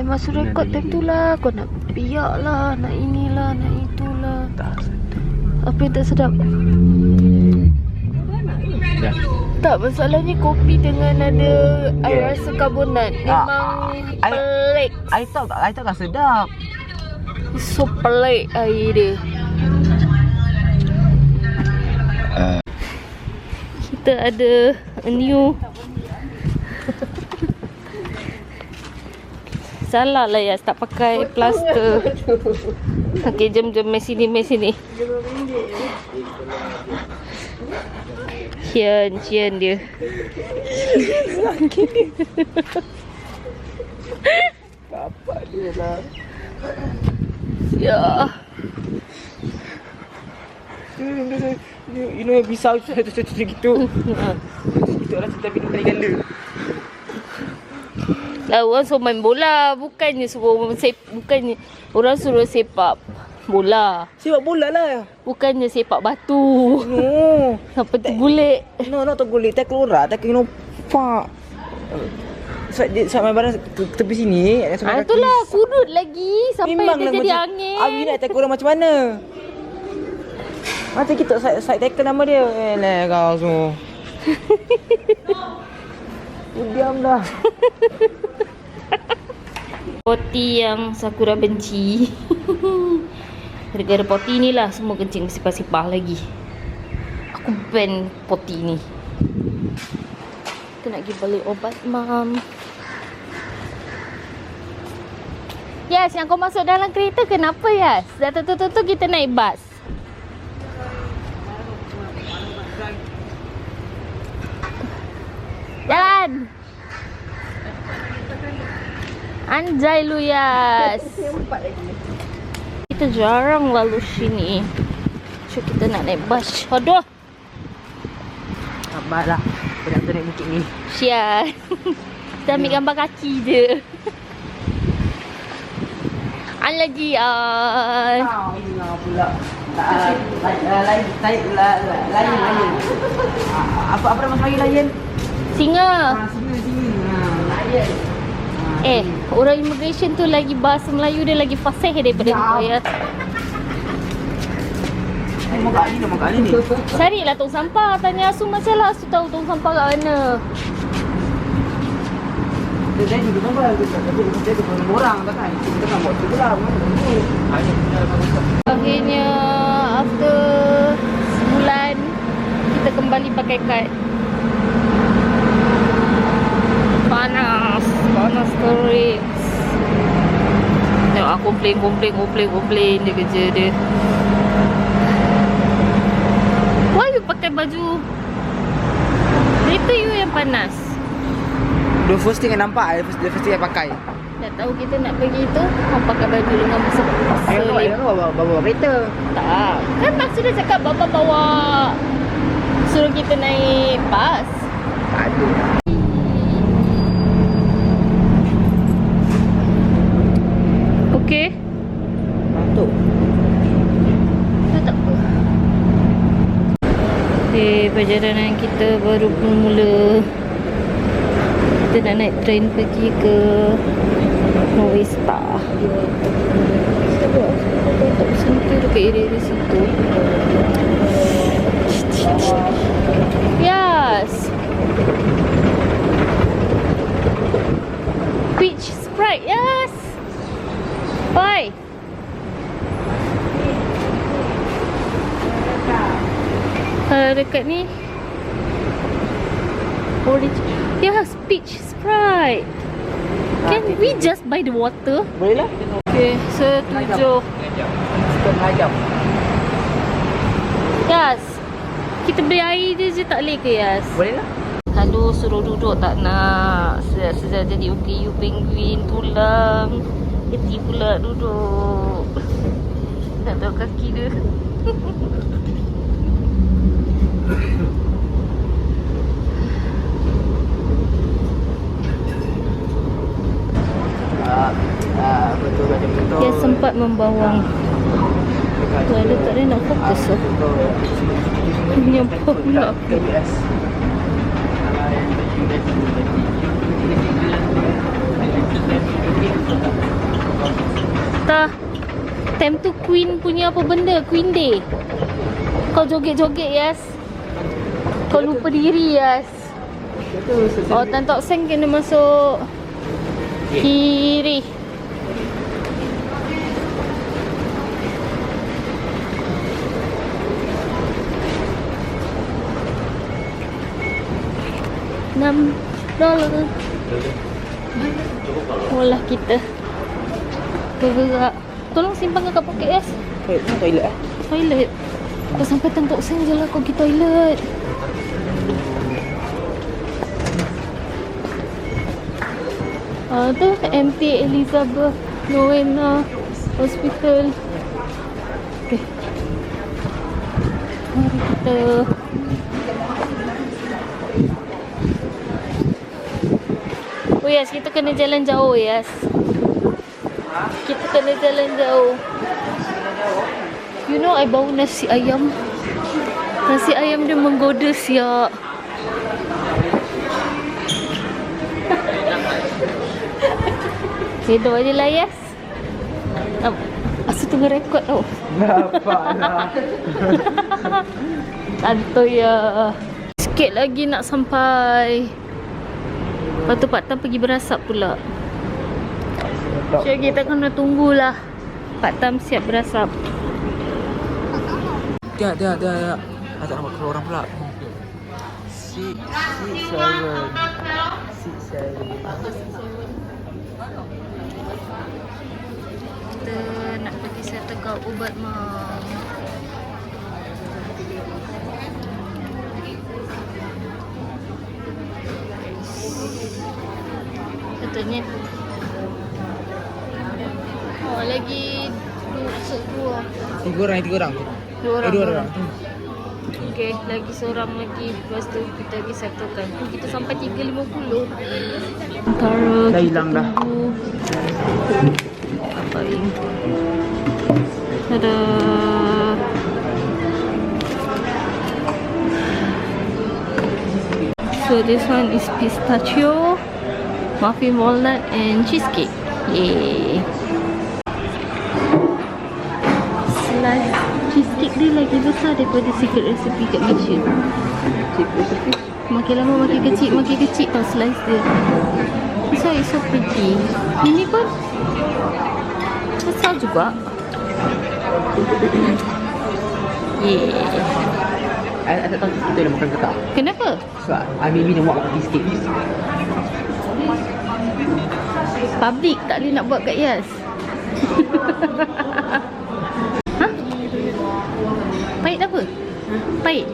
time masuk rekod time tu lah. Kau nak biak lah, nak inilah, nak itulah. Apa yang tak sedap? Ya. Tak, masalahnya kopi dengan ada air rasa karbonat. Memang pelik. I tahu tak sedap. So pelik air dia. Kita ada a new. Salah lah ya, tak pakai plaster. Okay, jom mai sini. Cian dia. Bapak dia lah. Ya. You know pisau gitu. Itu orang cerita minum kali gala. Lah orang suruh main bola, bukannya orang suruh sepak bola. Sepak bola lah. Bukannya sepak batu. No. Sampai tergulik. No, not tergulik. Tak keluar. Tak kena pak. Sampai barang tepi sini. Itulah kudut lagi sampai memang dia jadi angin. Abi nak tackle orang macam mana? Macam kita side tackle nama dia. Kau semua. Diam dah. Poti yang Sakura benci. Gara-gara poti ni lah semua kencing sipah-sipah lagi. Aku ban poti ni. Kita nak pergi balik obat mam. Yes, yang kau masuk dalam kereta kenapa Yas? Dah tentu-tentu kita naik bas. Jalan. Anjay lu Yas. Kita jarang lalu sini. So kita nak naik bas. Aduh. Sabarlah. Penat naik bukit ni. Sial. Kita ambil gambar kaki je. Lagi Ini lah pula. Lain. Apa nama lain? Singa. Sini. Lain. Orang immigration tu lagi bahasa Melayu dia lagi fasih daripada kau ya. Mau kat ni ni. Carilah tong sampah. Tanya Asu macam lah. Asu tahu tong sampah kat mana. Dia juga nampak dia tu orang tak kan. Kita nak buat tu lah. Akhirnya after sebulan kita kembali pakai kad. Panas terik. Tengok aku komplain dia kerja dia. Why you pakai baju? Itu you yang panas. The first thing yang nampak, the first thing yang pakai. Tak tahu kita nak pergi tu, mau pakai baju lengan besar. Bawa kereta. Tak. Kan Mak sudah cakap bapa bawa suruh kita naik bas. Aduh. Okey. Batuk. Tak apa. Perjalanan kita baru mula. Kita nak naik train pergi ke Norway Star. Tak sentuh dekat area situ. Yes. Peach Sprite, yes. Bye. Dekat ni yes, peach Sprite. Can we just buy the water? Boleh lah. Okay, setuju. Setengah jam. Yas, kita beli air je tak boleh ke Yas? Boleh lah. Aduh, suruh duduk tak nak. Sedar jadi OKU penguin tulang. Keti pula duduk. Tak tahu kaki dia. Betul macam betul. Dia sempat membawang. Tu ada tak dia nak fokus lah. Menyampak pula aku. Tak. Time tu Queen punya apa benda? Queen Day. Kau joget-joget, Yas. Kau lupa diri, Yas. Oh, Tan Tock Seng kena masuk kiri. $6. Olah kita bergerak. Tolong simpan kat poket, Yas. Toilet eh. Toilet. Kau sampai Tan Tock Seng je lah kau pergi toilet. Tu MT Elizabeth Rowena Hospital. Okay. Mari kita Oh yes, kita kena jalan jauh, Yes. Kita kena jalan jauh. You know I bau nasi ayam. Nasi ayam dia menggoda siap. Hidup aje lah, Yes. Asyik tengah rekod tau. Nampak lah. Santai ya. Sikit lagi nak sampai. Lepas tu Pak Tam pergi berasap pula. So kita kena tunggulah Pak Tam siap berasap. Dia. Tak nampak keluar orang pula. 6, 7. Kita nak pergi settlekan ubat Mam. Katanya oh lagi dua. Tiga orang. Dua orang. Dua orang. Okey, lagi seorang lagi. Lepas tu kita pergi settlekan. Kita sampai 3.50. Taruh. Dah hilang dah. Apa ini? Ada. So this one is pistachio, muffin walnut and cheesecake. Yay! Slice cheesecake dia lagi besar daripada secret recipe kat Malaysia. Makin lama makin kecil tau slice dia. This one is so pretty. Ini pun besar juga. Yeah. I tak tahu kita nak makan ke tak. Kenapa? Sebab Mimi nak buat cheesecake. Public tak boleh nak buat kat Yas. Ha? Pahit apa? Pahit?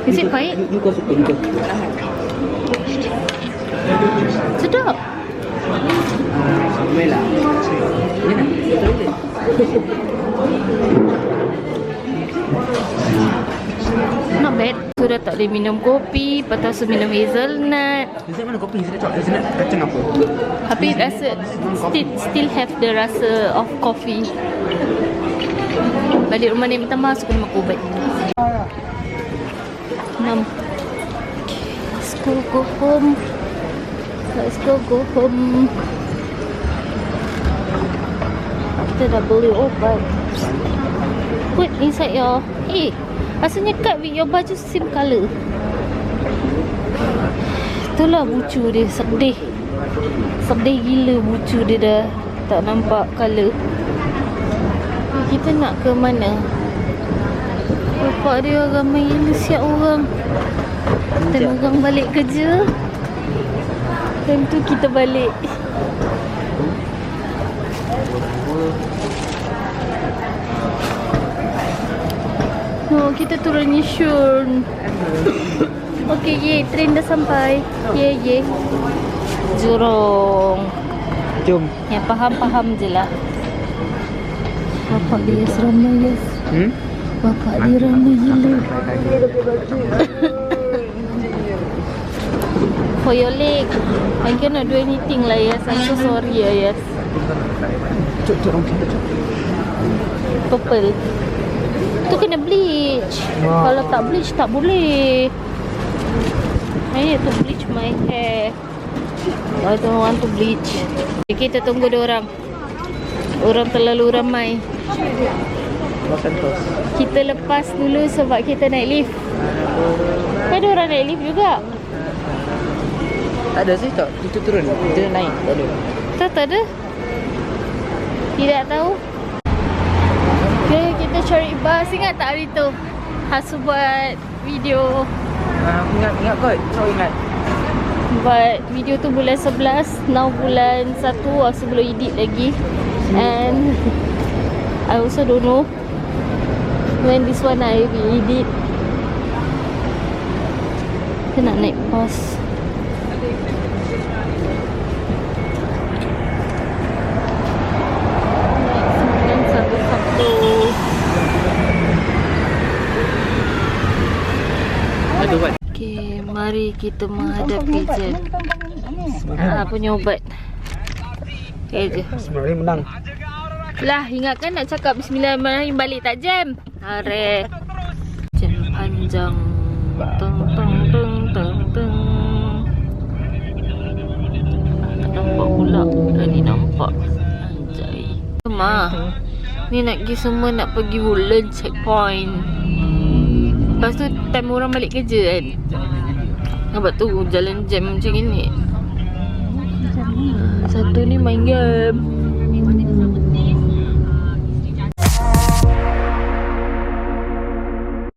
Is it pahit? You go suka. Sedap. Mela. Not bad. Sudah tak boleh minum kopi, lepas tu minum hazelnut. Hazelnut mana kopi? Hazelnut kacang apa? Tapi rasa still have the rasa of coffee. Balik rumah ni minta mahal, suka makan ubat. 6. Let's go home. Let's go home. Kita dah beli ubat. Put inside your... rasanya cut with your baju same colour. Itulah bucu dia. Sedih gila bucu dia dah. Tak nampak colour. Kita nak ke mana? Bapak dia ramai gila siap orang. Time orang balik kerja, time tu kita balik. Oh, kita turun Yishun. Okey, ye, train dah sampai. Ye. Jurong. Jom. Ya, faham je lah. Bapak dia ramai, Yes. Bapak dia ramai gila. For your leg, I cannot do anything lah, Yes. I'm so sorry, Yes. Cuk. Purple. Tu kena bleach. Kalau tak bleach tak boleh. I need to bleach my hair. I don't want to bleach. Kita tunggu diorang. Orang terlalu ramai. Makan tos. Kita lepas dulu sebab kita naik lift. Kan diorang naik lift juga. Tak ada sih tak. Itu turun. Kita naik. Tak ada. Tak ada. Tidak tahu. Okay, kita cari bas. Ingat tak hari tu Hasu buat video? Aku ingat kot. Kau ingat. Buat video tu bulan 11. Now bulan 1. Hasu belum edit lagi. And I also don't know when this one I will edit. Kita nak naik bas. Ada buat. Okay, mari kita menghadapi je. Punya ubat. Okay je. Sebenarnya menang. Lah, ingatkan nak cakap bismillahirrahmanirrahim balik tak jam. Are. Jam panjang. Teng teng teng teng teng. Tak nampak pula. Dah ni nampak. Anjay. Ma. Ni nak pergi semua nak pergi Woodlands checkpoint. Lepas tu time orang balik kerja kan. Nampak tu jalan jam macam ni. Satu ni main game.